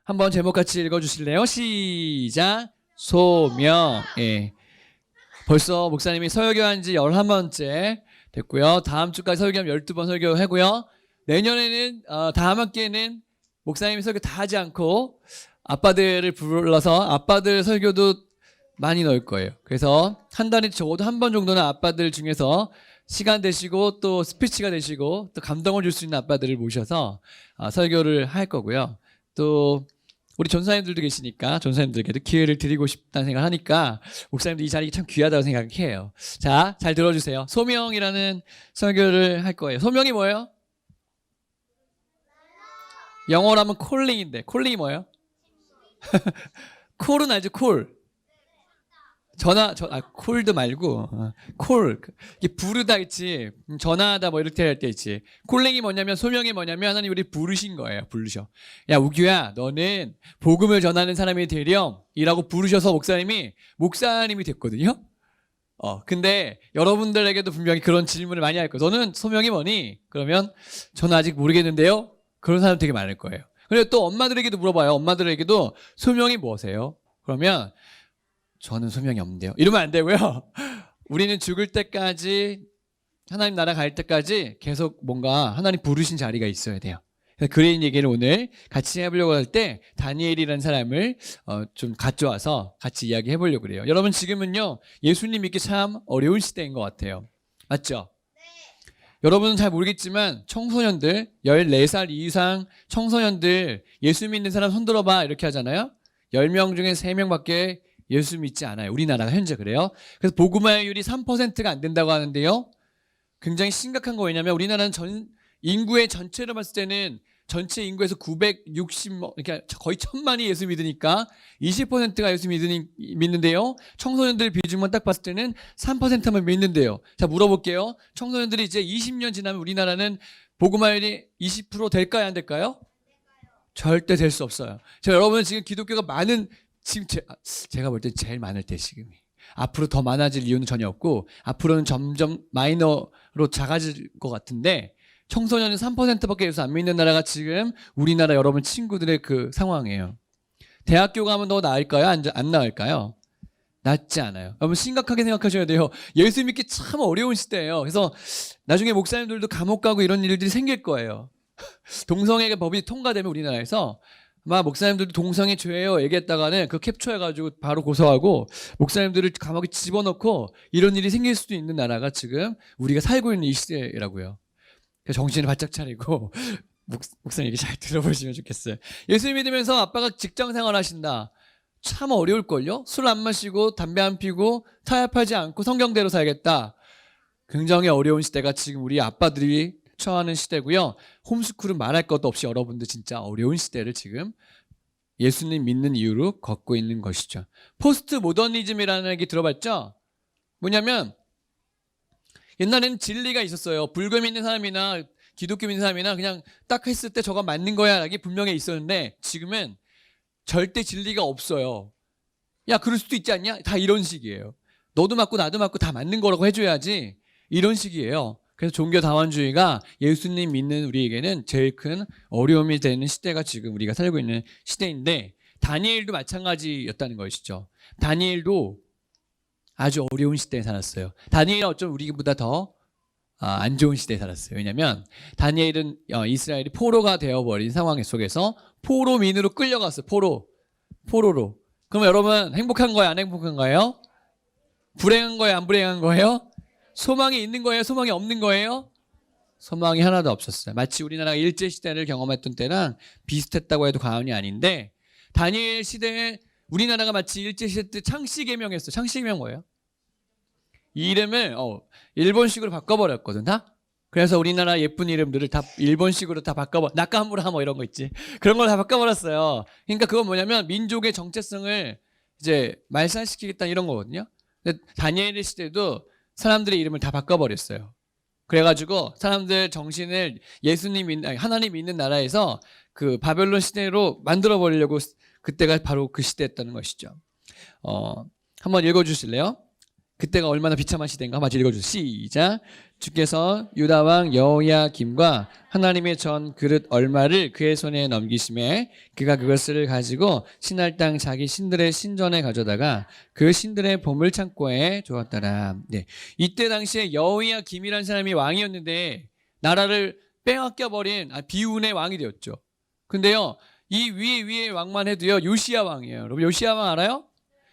한번 제목 같이 읽어주실래요? 시작. 소명. 예. 벌써 목사님이 설교한 지 11번째 됐고요. 다음 주까지 설교하면 12번 설교하고요. 내년에는 다음 학기에는 목사님이 설교 다 하지 않고 아빠들을 불러서 아빠들 설교도 많이 넣을 거예요. 그래서 한 달에 적어도 한 번 정도는 아빠들 중에서 시간 되시고 또 스피치가 되시고 또 감동을 줄 수 있는 아빠들을 모셔서 설교를 할 거고요. 또 우리 전사님들도 계시니까 전사님들께도 기회를 드리고 싶다는 생각을 하니까 목사님도 이 자리 참 귀하다고 생각해요. 자, 잘 들어주세요. 소명이라는 설교를 할 거예요. 소명이 뭐예요? 영어로 하면 콜링인데 콜링이 뭐예요? 콜은 알죠? 콜. 콜도 말고, 콜. 이게 부르다 있지. 전화하다 뭐 이렇게 할 때 있지. 콜링이 뭐냐면, 소명이 뭐냐면, 하나님 우리 부르신 거예요. 부르셔. 야, 우규야, 너는 복음을 전하는 사람이 되렴. 이라고 부르셔서 목사님이 됐거든요. 근데 여러분들에게도 분명히 그런 질문을 많이 할 거예요. 너는 소명이 뭐니? 그러면, 저는 아직 모르겠는데요? 그런 사람 되게 많을 거예요. 그리고 또 엄마들에게도 물어봐요. 엄마들에게도 소명이 뭐세요? 그러면, 저는 소명이 없는데요. 이러면 안 되고요. 우리는 죽을 때까지 하나님 나라 갈 때까지 계속 뭔가 하나님 부르신 자리가 있어야 돼요. 그런 얘기를 오늘 같이 해보려고 할 때 다니엘이라는 사람을 좀 가져와서 같이 이야기해 보려고 그래요. 여러분 지금은요 예수님 믿기 참 어려운 시대인 것 같아요. 맞죠? 네. 여러분은 잘 모르겠지만 청소년들 14살 이상 청소년들 예수 믿는 사람 손들어봐 이렇게 하잖아요. 10명 중에 3명밖에 예수 믿지 않아요. 우리나라가 현재 그래요. 그래서 복음화율이 3%가 안 된다고 하는데요. 굉장히 심각한 거 왜냐면 우리나라는 인구의 전체로 봤을 때는 전체 인구에서 960, 그러니까 거의 1000만이 예수 믿으니까 20%가 예수 믿는데요. 청소년들 비중만 딱 봤을 때는 3%만 믿는데요. 자, 물어볼게요. 청소년들이 이제 20년 지나면 우리나라는 복음화율이 20% 될까요? 안 될까요? 절대 될 수 없어요. 여러분은 지금 기독교가 많은 지금 제가 볼 때 제일 많을 때 지금이. 앞으로 더 많아질 이유는 전혀 없고 앞으로는 점점 마이너로 작아질 것 같은데 청소년은 3%밖에 해서 안 믿는 나라가 지금 우리나라 여러분 친구들의 그 상황이에요. 대학교 가면 더 나을까요? 안 나을까요? 낫지 않아요. 여러분 심각하게 생각하셔야 돼요. 예수 믿기 참 어려운 시대예요. 그래서 나중에 목사님들도 감옥 가고 이런 일들이 생길 거예요. 동성애가 법이 통과되면 우리나라에서 아마 목사님들도 동성애 죄예요 얘기했다가는 그 캡처해가지고 바로 고소하고 목사님들을 감옥에 집어넣고 이런 일이 생길 수도 있는 나라가 지금 우리가 살고 있는 이 시대라고요. 정신을 바짝 차리고 목사님 얘기 잘 들어보시면 좋겠어요. 예수 믿으면서 아빠가 직장생활 하신다. 참 어려울걸요? 술 안 마시고 담배 안 피고 타협하지 않고 성경대로 살겠다. 굉장히 어려운 시대가 지금 우리 아빠들이 처하는 시대고요. 홈스쿨은 말할 것도 없이 여러분들 진짜 어려운 시대를 지금 예수님 믿는 이유로 걷고 있는 것이죠. 포스트 모더니즘이라는 얘기 들어봤죠? 뭐냐면 옛날에는 진리가 있었어요. 불교 믿는 사람이나 기독교 믿는 사람이나 그냥 딱 했을 때 저거 맞는 거야 라기 분명히 있었는데 지금은 절대 진리가 없어요. 야 그럴 수도 있지 않냐? 다 이런 식이에요. 너도 맞고 나도 맞고 다 맞는 거라고 해줘야지 이런 식이에요. 그래서 종교다원주의가 예수님 믿는 우리에게는 제일 큰 어려움이 되는 시대가 지금 우리가 살고 있는 시대인데 다니엘도 마찬가지였다는 것이죠. 다니엘도 아주 어려운 시대에 살았어요. 다니엘은 어쩜 우리보다 더 안 좋은 시대에 살았어요. 왜냐하면 다니엘은 이스라엘이 포로가 되어버린 상황 속에서 포로민으로 끌려갔어요. 포로로. 그럼 여러분 행복한 거예요? 안 행복한 거예요? 불행한 거예요? 안 불행한 거예요? 소망이 있는 거예요? 소망이 없는 거예요? 소망이 하나도 없었어요. 마치 우리나라가 일제시대를 경험했던 때랑 비슷했다고 해도 과언이 아닌데 다니엘 시대에 우리나라가 마치 일제시대 때 창씨개명했어요. 창씨개명 뭐예요? 이 이름을 일본식으로 바꿔버렸거든 다? 그래서 우리나라 예쁜 이름들을 다 일본식으로 다 나카무라 뭐 이런 거 있지. 그런 걸 다 바꿔버렸어요. 그러니까 그건 뭐냐면 민족의 정체성을 이제 말살시키겠다 이런 거거든요. 근데 다니엘 시대도 사람들의 이름을 다 바꿔버렸어요. 그래가지고 사람들 정신을 하나님 믿는 나라에서 그 바벨론 시대로 만들어버리려고 그때가 바로 그 시대였다는 것이죠. 한번 읽어주실래요? 그때가 얼마나 비참한 시대인가 한번 읽어주세요. 시작. 주께서 유다 왕 여호야김과 하나님의 전 그릇 얼마를 그의 손에 넘기심에 그가 그것을 가지고 신할 땅 자기 신들의 신전에 가져다가 그 신들의 보물 창고에 두었더라. 네. 이때 당시에 여호야김이라는 사람이 왕이었는데 나라를 빼앗겨 버린 비운의 왕이 되었죠. 근데요, 이 위에 왕만 해도요, 요시야 왕이에요. 여러분, 요시야 왕 알아요?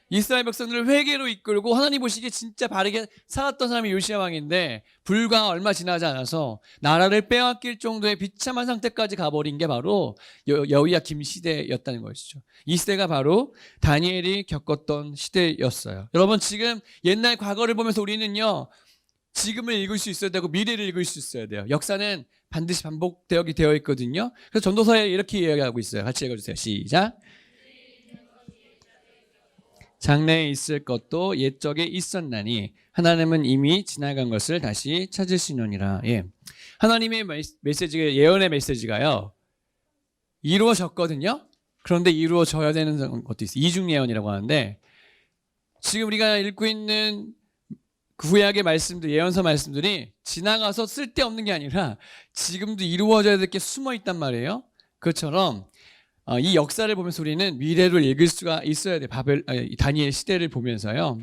이스라엘 백성들을 회개로 이끌고 하나님 보시기에 진짜 바르게 살았던 사람이 요시야 왕인데 불과 얼마 지나지 않아서 나라를 빼앗길 정도의 비참한 상태까지 가버린 게 바로 여호야김 시대였다는 것이죠. 이 시대가 바로 다니엘이 겪었던 시대였어요. 여러분, 지금 옛날 과거를 보면서 우리는요, 지금을 읽을 수 있어야 되고 미래를 읽을 수 있어야 돼요. 역사는 반드시 반복되게 되어 있거든요. 그래서 전도서에 이렇게 이야기하고 있어요. 같이 읽어주세요. 시작. 장래에 있을 것도 옛적에 있었나니 하나님은 이미 지나간 것을 다시 찾으시느니라. 예. 하나님의 메시지가, 예언의 메시지가요, 이루어졌거든요. 그런데 이루어져야 되는 것도 있어요. 이중 예언이라고 하는데, 지금 우리가 읽고 있는 구약의 말씀들, 예언서 말씀들이 지나가서 쓸데없는 게 아니라 지금도 이루어져야 될 게 숨어 있단 말이에요. 그것처럼 이 역사를 보면서 우리는 미래를 읽을 수가 있어야 돼. 다니엘 시대를 보면서요.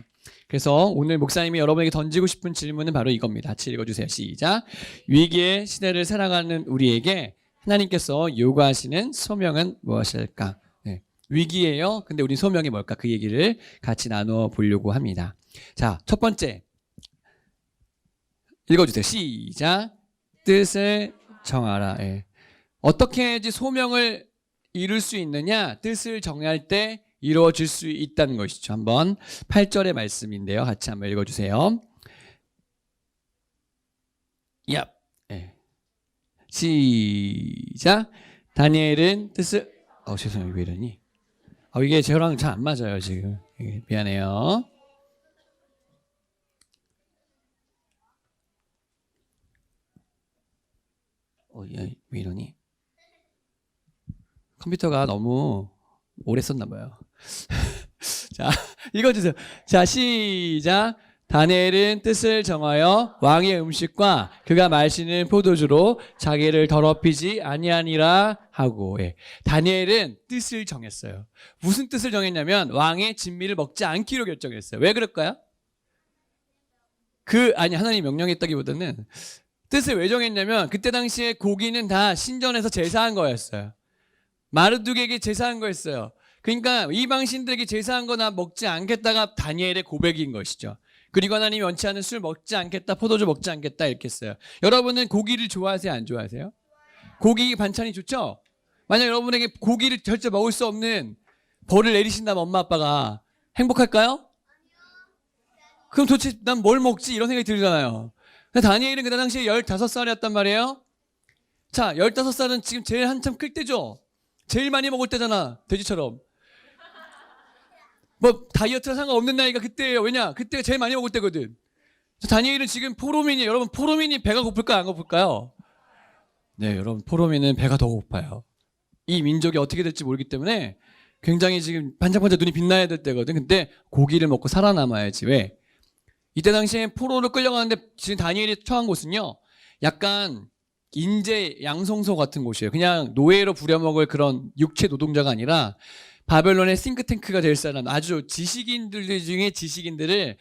그래서 오늘 목사님이 여러분에게 던지고 싶은 질문은 바로 이겁니다. 같이 읽어주세요. 시작. 위기의 시대를 살아가는 우리에게 하나님께서 요구하시는 소명은 무엇일까? 네. 위기예요. 근데 우리 소명이 뭘까? 그 얘기를 같이 나누어 보려고 합니다. 자, 첫 번째 읽어주세요. 시작. 뜻을 정하라. 예. 어떻게 해야지 소명을 이룰 수 있느냐? 뜻을 정할 때 이루어질 수 있다는 것이죠. 한번 8절의 말씀인데요. 같이 한번 읽어주세요. 야, 네. 시작. 다니엘은 뜻을 죄송해요. 왜 이러니? 이게 저랑 잘 안 맞아요 지금. 미안해요. 왜 이러니? 컴퓨터가 너무 오래 썼나 봐요. 자, 읽어주세요. 자, 시작. 다니엘은 뜻을 정하여 왕의 음식과 그가 마시는 포도주로 자기를 더럽히지 아니하니라 하고, 예. 다니엘은 뜻을 정했어요. 무슨 뜻을 정했냐면 왕의 진미를 먹지 않기로 결정했어요. 왜 그럴까요? 하나님 명령했다기보다는 뜻을 왜 정했냐면 그때 당시에 고기는 다 신전에서 제사한 거였어요. 마르둑에게 제사한 거였어요. 그러니까 이방 신들에게 제사한 거나 먹지 않겠다가 다니엘의 고백인 것이죠. 그리고 하나님이 원치 않는 술 먹지 않겠다, 포도주 먹지 않겠다 이렇게 했어요. 여러분은 고기를 좋아하세요? 안 좋아하세요? 고기 반찬이 좋죠? 만약 여러분에게 고기를 절대 먹을 수 없는 벌을 내리신다면 엄마 아빠가 행복할까요? 그럼 도대체 난 뭘 먹지? 이런 생각이 들잖아요. 근데 다니엘은 그 당시에 15살이었단 말이에요. 자, 15살은 지금 제일 한참 클 때죠. 제일 많이 먹을 때잖아. 돼지처럼. 뭐 다이어트랑 상관없는 나이가 그때예요. 왜냐? 그때가 제일 많이 먹을 때거든. 다니엘은 지금 포로민이에요. 여러분, 포로민이 배가 고플까요? 안 고플까요? 네, 여러분, 포로민은 배가 더 고파요. 이 민족이 어떻게 될지 모르기 때문에 굉장히 지금 반짝반짝 눈이 빛나야 될 때거든. 근데 고기를 먹고 살아남아야지. 왜? 이때 당시에 포로로 끌려가는데 지금 다니엘이 처한 곳은요, 약간 인재 양성소 같은 곳이에요. 그냥 노예로 부려먹을 그런 육체 노동자가 아니라 바벨론의 싱크탱크가 될 사람, 아주 지식인들 중에 지식인들을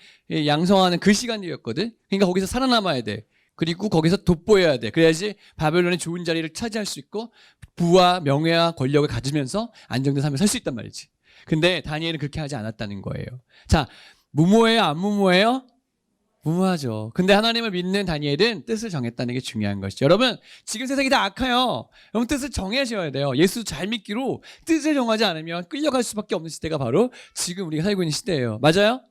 양성하는 그 시간이었거든. 그러니까 거기서 살아남아야 돼. 그리고 거기서 돋보여야 돼. 그래야지 바벨론의 좋은 자리를 차지할 수 있고 부와 명예와 권력을 가지면서 안정된 삶을 살 수 있단 말이지. 근데 다니엘은 그렇게 하지 않았다는 거예요. 자, 무모해요? 안 무모해요? 무모하죠. 근데 하나님을 믿는 다니엘은 뜻을 정했다는 게 중요한 것이죠. 여러분, 지금 세상이 다 악해요. 여러분, 뜻을 정하셔야 돼요. 예수 잘 믿기로 뜻을 정하지 않으면 끌려갈 수밖에 없는 시대가 바로 지금 우리가 살고 있는 시대예요. 맞아요?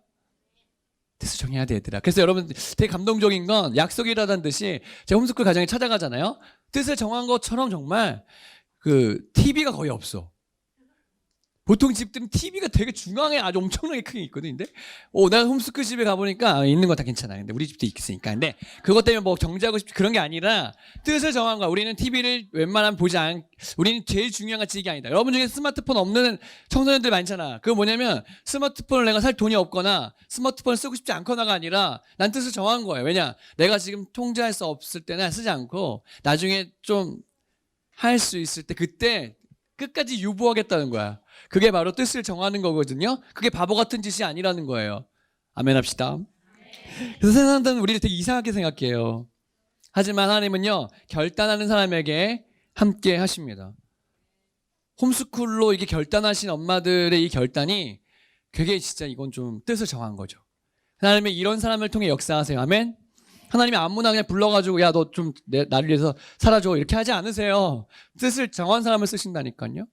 뜻을 정해야 돼, 얘들아. 그래서 여러분, 되게 감동적인 건 약속이라는 듯이 제가 홈스쿨 가정에 찾아가잖아요. 뜻을 정한 것처럼 정말 TV가 거의 없어. 보통 집들은 TV가 되게 중앙에 아주 엄청나게 크게 있거든. 근데 난 홈스쿨 집에 가보니까 있는 거 다 괜찮아. 근데 우리 집도 있으니까. 근데 그것 때문에 뭐 정지하고 싶지 그런 게 아니라 뜻을 정한 거야. 우리는 TV를 웬만하면 우리는 제일 중요한 가치 이게 아니다. 여러분 중에 스마트폰 없는 청소년들 많잖아. 그거 뭐냐면 스마트폰을 내가 살 돈이 없거나 스마트폰을 쓰고 싶지 않거나가 아니라 난 뜻을 정한 거예요. 왜냐? 내가 지금 통제할 수 없을 때는 쓰지 않고 나중에 좀 할 수 있을 때 그때 끝까지 유보하겠다는 거야. 그게 바로 뜻을 정하는 거거든요. 그게 바보 같은 짓이 아니라는 거예요. 아멘 합시다. 그래서 세상 사람들은 우리를 되게 이상하게 생각해요. 하지만 하나님은요, 결단하는 사람에게 함께 하십니다. 홈스쿨로 이게 결단하신 엄마들의 이 결단이 그게 진짜 이건 좀 뜻을 정한 거죠. 하나님이 이런 사람을 통해 역사하세요. 아멘. 하나님이 아무나 그냥 불러가지고 야 너 좀 나를 위해서 살아줘 이렇게 하지 않으세요. 뜻을 정한 사람을 쓰신다니까요.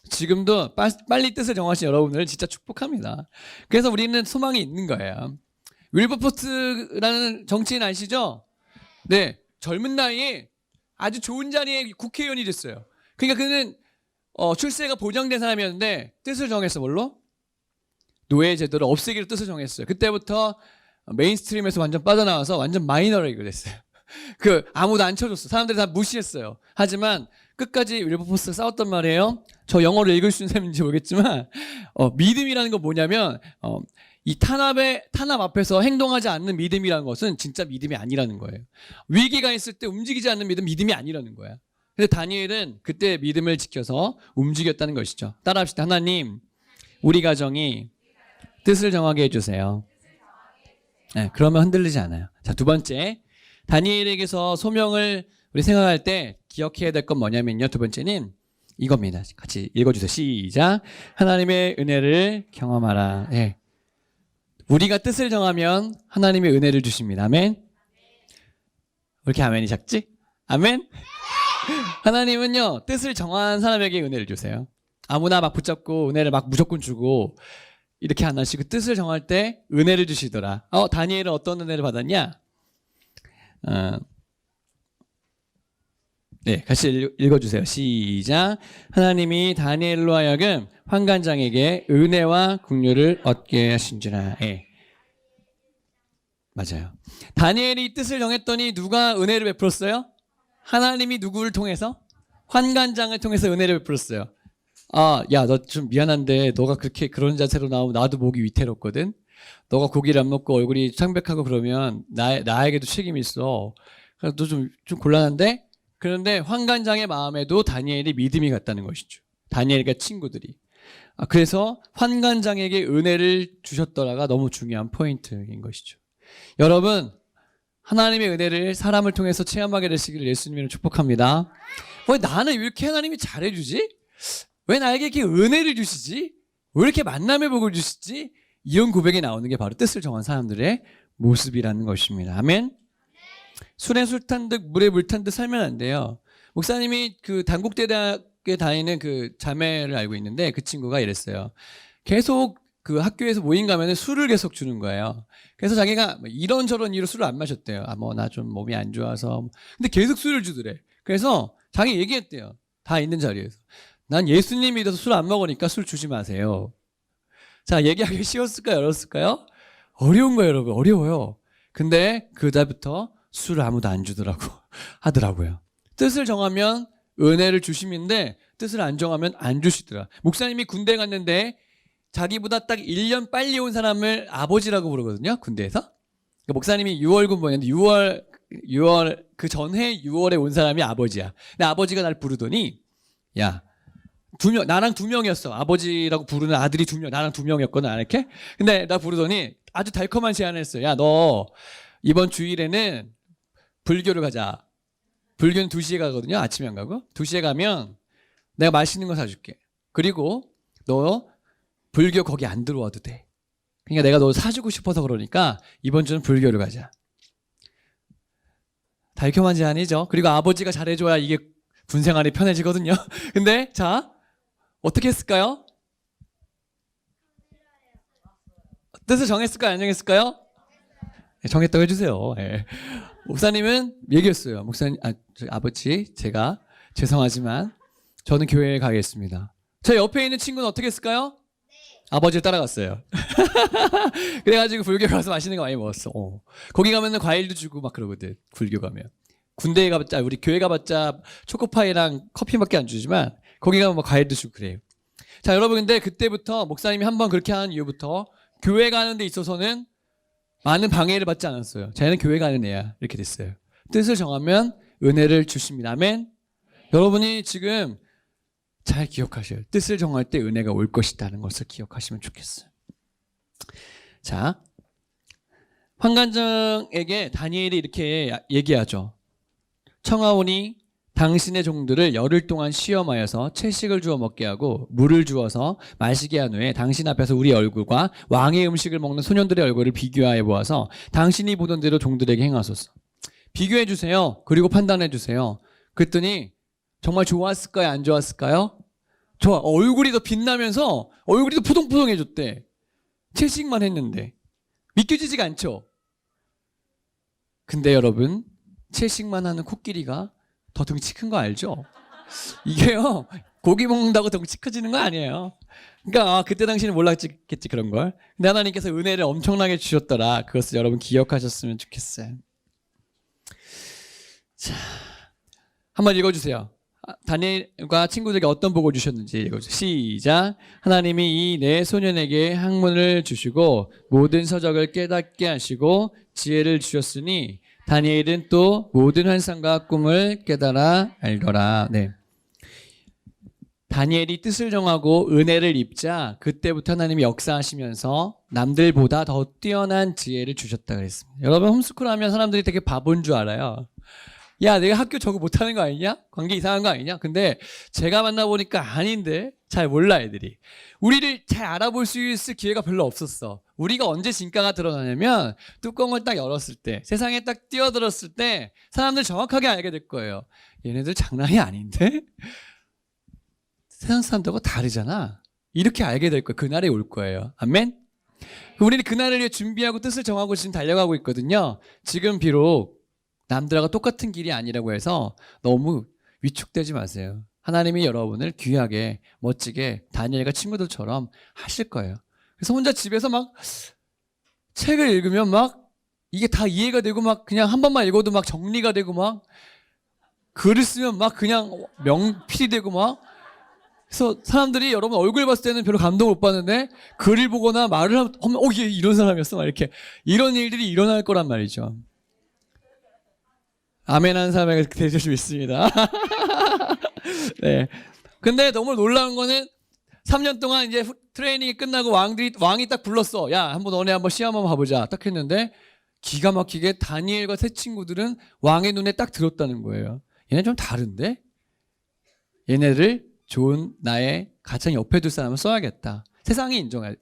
지금도 빨리 뜻을 정하신 여러분을 진짜 축복합니다. 그래서 우리는 소망이 있는 거예요. 윌버포스라는 정치인 아시죠? 네, 젊은 나이에 아주 좋은 자리에 국회의원이 됐어요. 그러니까 그는 출세가 보장된 사람이었는데 뜻을 정했어. 뭘로? 노예 제도를 없애기로 뜻을 정했어요. 그때부터 메인스트림에서 완전 빠져나와서 완전 마이너리그 됐어요. 아무도 안 쳐줬어. 사람들이 다 무시했어요. 하지만 끝까지 윌버포스가 싸웠단 말이에요. 저 영어를 읽을 수 있는 사람인지 모르겠지만 믿음이라는 건 뭐냐면 이 탄압 앞에서 행동하지 않는 믿음이라는 것은 진짜 믿음이 아니라는 거예요. 위기가 있을 때 움직이지 않는 믿음이 아니라는 거야. 근데 다니엘은 그때 믿음을 지켜서 움직였다는 것이죠. 따라합시다. 하나님, 우리 가정이 뜻을 정하게 해주세요. 네, 그러면 흔들리지 않아요. 자, 두 번째, 다니엘에게서 소명을 우리 생각할 때 기억해야 될 건 뭐냐면요. 두 번째는 이겁니다. 같이 읽어주세요. 시작. 하나님의 은혜를 경험하라. 네. 우리가 뜻을 정하면 하나님의 은혜를 주십니다. 아멘. 왜 이렇게 아멘이 작지? 아멘. 하나님은요, 뜻을 정한 사람에게 은혜를 주세요. 아무나 막 붙잡고 은혜를 막 무조건 주고 이렇게 안 하시고 뜻을 정할 때 은혜를 주시더라. 다니엘은 어떤 은혜를 받았냐? 네, 같이 읽어주세요. 시작. 하나님이 다니엘로 하여금 환관장에게 은혜와 긍휼을 얻게 하신지라. 네. 맞아요. 다니엘이 뜻을 정했더니 누가 은혜를 베풀었어요? 하나님이 누구를 통해서? 환관장을 통해서 은혜를 베풀었어요. 야, 너 좀 미안한데 너가 그렇게 그런 자세로 나오면 나도 목이 위태롭거든. 너가 고기를 안 먹고 얼굴이 창백하고 그러면 나에게도 책임이 있어. 그래서 너 좀 곤란한데? 그런데 환관장의 마음에도 다니엘이 믿음이 갔다는 것이죠. 다니엘과 친구들이. 그래서 환관장에게 은혜를 주셨더라가 너무 중요한 포인트인 것이죠. 여러분, 하나님의 은혜를 사람을 통해서 체험하게 되시기를 예수님으로 축복합니다. 왜 나는 이렇게 하나님이 잘해주지? 왜 나에게 이렇게 은혜를 주시지? 왜 이렇게 만남의 복을 주시지? 이런 고백이 나오는 게 바로 뜻을 정한 사람들의 모습이라는 것입니다. 아멘. 술에 술 탄 듯 물에 물 탄 듯 살면 안 돼요. 목사님이 그 단국대학에 다니는 그 자매를 알고 있는데 그 친구가 이랬어요. 계속 그 학교에서 모임 가면은 술을 계속 주는 거예요. 그래서 자기가 이런저런 이유로 술을 안 마셨대요. 나 좀 몸이 안 좋아서. 근데 계속 술을 주더래. 그래서 자기 얘기했대요. 다 있는 자리에서. 난 예수님 믿어서 술 안 먹으니까 술 주지 마세요. 자, 얘기하기 쉬웠을까요? 어려웠을까요? 어려운 거예요, 여러분. 어려워요. 근데 그다음부터 술을 아무도 안 주더라고 하더라고요. 뜻을 정하면 은혜를 주심인데 뜻을 안 정하면 안 주시더라. 목사님이 군대 갔는데 자기보다 딱 1년 빨리 온 사람을 아버지라고 부르거든요. 군대에서. 그러니까 목사님이 6월 군번이었는데 6월 그 전해 6월에 온 사람이 아버지야. 근데 아버지가 날 부르더니 야, 나랑 2명이었어. 아버지라고 부르는 아들이 2명, 나랑 2명이었거든, 이렇게. 근데 나 부르더니 아주 달콤한 제안을 했어요. 야, 너 이번 주일에는 불교를 가자. 불교는 2시에 가거든요. 아침에 안 가고. 2시에 가면 내가 맛있는 거 사줄게. 그리고 너 불교 거기 안 들어와도 돼. 그러니까 내가 너 사주고 싶어서 그러니까 이번 주는 불교를 가자. 달콤한 제안이죠. 그리고 아버지가 잘해줘야 이게 군생활이 편해지거든요. 근데 자, 어떻게 했을까요? 뜻을 정했을까요? 안 정했을까요? 네, 정했다고 해주세요. 네. 목사님은 얘기했어요. 목사님, 아버지, 제가 죄송하지만 저는 교회에 가겠습니다. 저 옆에 있는 친구는 어떻게 했을까요? 아버지를 따라갔어요. 그래가지고 불교 가서 맛있는 거 많이 먹었어. 거기 가면은 과일도 주고 막 그러거든. 불교 가면. 군대에 가봤자, 우리 교회 가봤자 초코파이랑 커피밖에 안 주지만 거기 가면 뭐 과일도 주고 그래요. 자, 여러분, 근데 그때부터 목사님이 한번 그렇게 한 이후부터 교회 가는 데 있어서는 많은 방해를 받지 않았어요. 자기는 교회 가는 애야. 이렇게 됐어요. 뜻을 정하면 은혜를 주십니다. 아멘. 여러분이 지금 잘 기억하셔요. 뜻을 정할 때 은혜가 올 것이라는 것을 기억하시면 좋겠어요. 자, 환관장에게 다니엘이 이렇게 얘기하죠. 청하오니 당신의 종들을 열흘 동안 시험하여서 채식을 주어 먹게 하고 물을 주어서 마시게 한 후에 당신 앞에서 우리 얼굴과 왕의 음식을 먹는 소년들의 얼굴을 비교하여 보아서 당신이 보던 대로 종들에게 행하소서. 비교해 주세요. 그리고 판단해 주세요. 그랬더니 정말 좋았을까요? 안 좋았을까요? 좋아. 얼굴이 더 빛나면서 얼굴이 더 포동포동해졌대. 채식만 했는데. 믿겨지지가 않죠? 근데 여러분, 채식만 하는 코끼리가 더 덩치 큰 거 알죠? 이게요, 고기 먹는다고 덩치 커지는 거 아니에요. 그러니까 그때 당시는 몰랐겠지 그런 걸. 근데 하나님께서 은혜를 엄청나게 주셨더라. 그것을 여러분 기억하셨으면 좋겠어요. 자, 한번 읽어주세요. 다니엘과 친구들에게 어떤 복을 주셨는지 읽어주세요. 시작. 하나님이 이 네 소년에게 학문을 주시고 모든 서적을 깨닫게 하시고 지혜를 주셨으니 다니엘은 또 모든 환상과 꿈을 깨달아 알더라. 네. 다니엘이 뜻을 정하고 은혜를 입자 그때부터 하나님이 역사하시면서 남들보다 더 뛰어난 지혜를 주셨다 그랬습니다. 여러분, 홈스쿨 하면 사람들이 되게 바본 줄 알아요. 야, 내가 학교 저거 못하는 거 아니냐? 관계 이상한 거 아니냐? 근데 제가 만나보니까 아닌데 잘 몰라 애들이. 우리를 잘 알아볼 수 있을 기회가 별로 없었어. 우리가 언제 진가가 드러나냐면 뚜껑을 딱 열었을 때, 세상에 딱 뛰어들었을 때 사람들 정확하게 알게 될 거예요. 얘네들 장난이 아닌데? 세상 사람들과 다르잖아. 이렇게 알게 될 거예요. 그날이 올 거예요. 아멘? 우리는 그날을 위해 준비하고 뜻을 정하고 지금 달려가고 있거든요. 지금 비록 남들하고 똑같은 길이 아니라고 해서 너무 위축되지 마세요. 하나님이 여러분을 귀하게 멋지게 다니엘과 친구들처럼 하실 거예요. 그래서 혼자 집에서 막 책을 읽으면 막 이게 다 이해가 되고 막 그냥 한 번만 읽어도 막 정리가 되고 막 글을 쓰면 막 그냥 명필이 되고 막 그래서 사람들이 여러분 얼굴 봤을 때는 별로 감동을 못 받는데 글을 보거나 말을 하면 얘 이런 사람이었어 막 이렇게 이런 일들이 일어날 거란 말이죠. 아멘 하는 사람에게 되실 수 있습니다. 네. 근데 너무 놀라운 거는 3년 동안 이제 트레이닝이 끝나고 왕이 딱 불렀어. 야, 너네 한번 시험 한번 봐보자. 딱 했는데 기가 막히게 다니엘과 세 친구들은 왕의 눈에 딱 들었다는 거예요. 얘네 좀 다른데? 얘네를 좋은 나의 가장 옆에 둘 사람을 써야겠다. 세상이 인정할.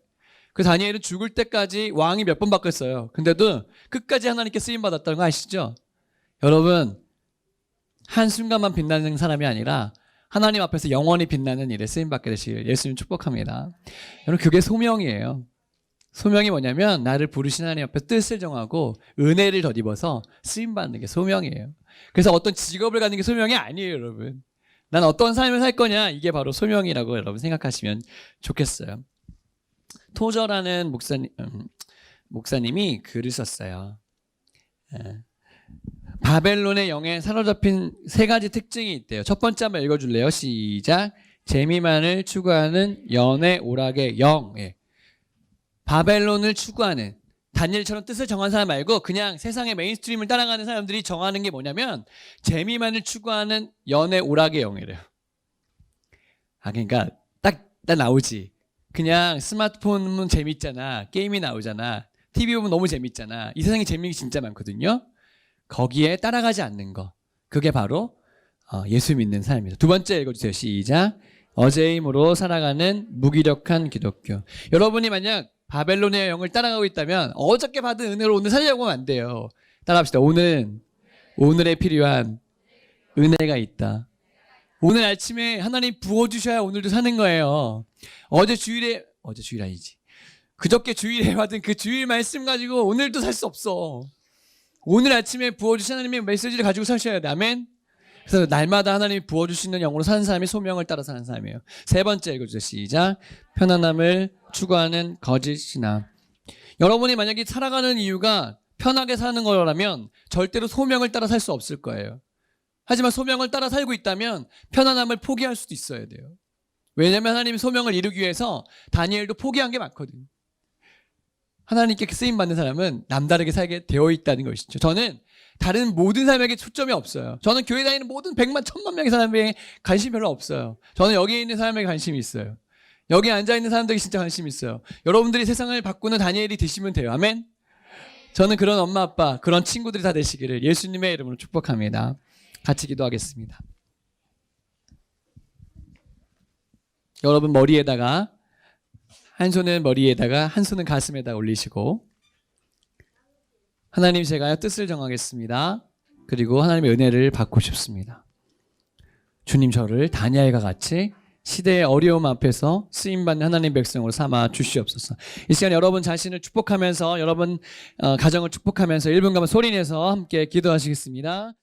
그 다니엘은 죽을 때까지 왕이 몇 번 바뀌었어요. 근데도 끝까지 하나님께 쓰임 받았다는 거 아시죠? 여러분, 한순간만 빛나는 사람이 아니라 하나님 앞에서 영원히 빛나는 일에 쓰임받게 되시길 예수님 축복합니다. 여러분, 그게 소명이에요. 소명이 뭐냐면 나를 부르신 하나님 앞에 뜻을 정하고 은혜를 덧입어서 쓰임받는 게 소명이에요. 그래서 어떤 직업을 갖는 게 소명이 아니에요, 여러분. 난 어떤 삶을 살 거냐, 이게 바로 소명이라고 여러분 생각하시면 좋겠어요. 토저라는 목사님이 글을 썼어요. 바벨론의 영에 사로잡힌 세 가지 특징이 있대요. 첫 번째 한번 읽어줄래요? 시작. 재미만을 추구하는 연애 오락의 영. 바벨론을 추구하는, 다니엘처럼 뜻을 정한 사람 말고 그냥 세상의 메인스트림을 따라가는 사람들이 정하는 게 뭐냐면 재미만을 추구하는 연애 오락의 영이래요. 그러니까 딱 나오지. 그냥 스마트폰 보면 재밌잖아. 게임이 나오잖아. TV 보면 너무 재밌잖아. 이 세상에 재미가 진짜 많거든요. 거기에 따라가지 않는 거. 그게 바로 예수 믿는 삶입니다. 두 번째 읽어주세요. 시작. 어제의 힘으로 살아가는 무기력한 기독교. 여러분이 만약 바벨론의 영을 따라가고 있다면 어저께 받은 은혜로 오늘 살려고 하면 안 돼요. 따라합시다. 오늘에 필요한 은혜가 있다. 오늘 아침에 하나님 부어주셔야 오늘도 사는 거예요. 어제 주일 아니지. 그저께 주일에 받은 그 주일 말씀 가지고 오늘도 살 수 없어. 오늘 아침에 부어주신 하나님의 메시지를 가지고 사셔야 돼. 아멘. 그래서 날마다 하나님이 부어주시는 영으로 사는 사람이 소명을 따라 사는 사람이에요. 세 번째 읽어주세요. 시작. 편안함을 추구하는 거짓 신앙. 여러분이 만약에 살아가는 이유가 편하게 사는 거라면 절대로 소명을 따라 살 수 없을 거예요. 하지만 소명을 따라 살고 있다면 편안함을 포기할 수도 있어야 돼요. 왜냐하면 하나님이 소명을 이루기 위해서 다니엘도 포기한 게 많거든요. 하나님께 쓰임받는 사람은 남다르게 살게 되어 있다는 것이죠. 저는 다른 모든 사람에게 초점이 없어요. 저는 교회 다니는 모든 100만, 1000만 명의 사람에게 관심이 별로 없어요. 저는 여기 있는 사람에게 관심이 있어요. 여기 앉아있는 사람들에게 진짜 관심이 있어요. 여러분들이 세상을 바꾸는 다니엘이 되시면 돼요. 아멘? 저는 그런 엄마, 아빠, 그런 친구들이 다 되시기를 예수님의 이름으로 축복합니다. 같이 기도하겠습니다. 여러분 머리에다가 한 손은 머리에다가 한 손은 가슴에다 올리시고 하나님 제가 뜻을 정하겠습니다. 그리고 하나님의 은혜를 받고 싶습니다. 주님 저를 다니엘과 같이 시대의 어려움 앞에서 쓰임받는 하나님 백성으로 삼아 주시옵소서. 이 시간 여러분 자신을 축복하면서 여러분 가정을 축복하면서 1분 가만 소리내서 함께 기도하시겠습니다.